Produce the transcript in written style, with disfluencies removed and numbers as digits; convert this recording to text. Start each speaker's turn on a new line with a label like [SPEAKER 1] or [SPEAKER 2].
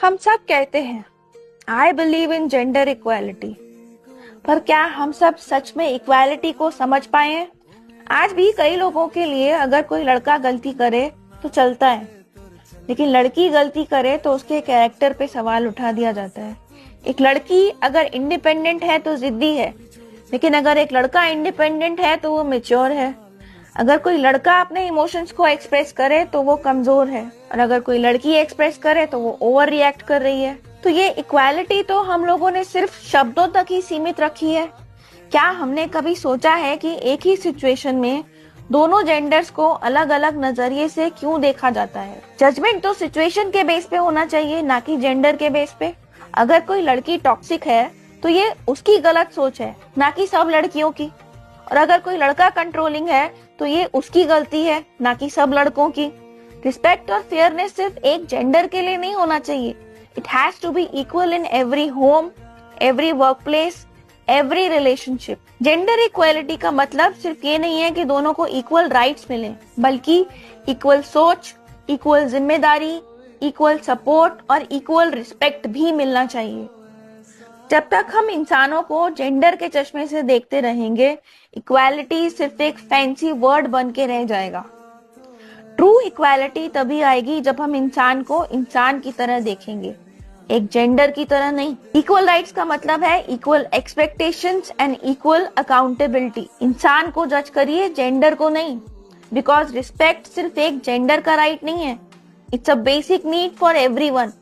[SPEAKER 1] हम सब कहते हैं I believe in gender equality, पर क्या हम सब सच में इक्वालिटी को समझ पाए हैं? आज भी कई लोगों के लिए अगर कोई लड़का गलती करे तो चलता है, लेकिन लड़की गलती करे तो उसके कैरेक्टर पे सवाल उठा दिया जाता है। एक लड़की अगर इंडिपेंडेंट है तो जिद्दी है, लेकिन अगर एक लड़का इंडिपेंडेंट है तो वो मेच्योर है। अगर कोई लड़का अपने इमोशंस को एक्सप्रेस करे तो वो कमजोर है, और अगर कोई लड़की एक्सप्रेस करे तो वो ओवर रिएक्ट कर रही है। तो ये इक्वालिटी तो हम लोगों ने सिर्फ शब्दों तक ही सीमित रखी है। क्या हमने कभी सोचा है कि एक ही सिचुएशन में दोनों जेंडर्स को अलग अलग नजरिए से क्यों देखा जाता है? जजमेंट तो सिचुएशन के बेस पे होना चाहिए, ना कि जेंडर के बेस पे। अगर कोई लड़की टॉक्सिक है तो ये उसकी गलत सोच है, ना कि सब लड़कियों की। और अगर कोई लड़का कंट्रोलिंग है तो ये उसकी गलती है, ना कि सब लड़कों की। रिस्पेक्ट और फेयरनेस सिर्फ एक जेंडर के लिए नहीं होना चाहिए। It has to be equal in every home, every workplace, every relationship. Gender equality का मतलब सिर्फ ये नहीं है कि दोनों को इक्वल राइट्स मिले, बल्कि इक्वल सोच, इक्वल जिम्मेदारी, इक्वल सपोर्ट और इक्वल रिस्पेक्ट भी मिलना चाहिए। जब तक हम इंसानों को जेंडर के चश्मे से देखते रहेंगे, इक्वालिटी सिर्फ एक फैंसी वर्ड बन के रह जाएगा। ट्रू इक्वालिटी तभी आएगी जब हम इंसान को इंसान की तरह देखेंगे, एक जेंडर की तरह नहीं। इक्वल राइट्स का मतलब है equal expectations and equal accountability. इंसान को जज करिए, जेंडर को नहीं, बिकॉज रिस्पेक्ट सिर्फ एक जेंडर का राइट नहीं है, it's a basic need for everyone.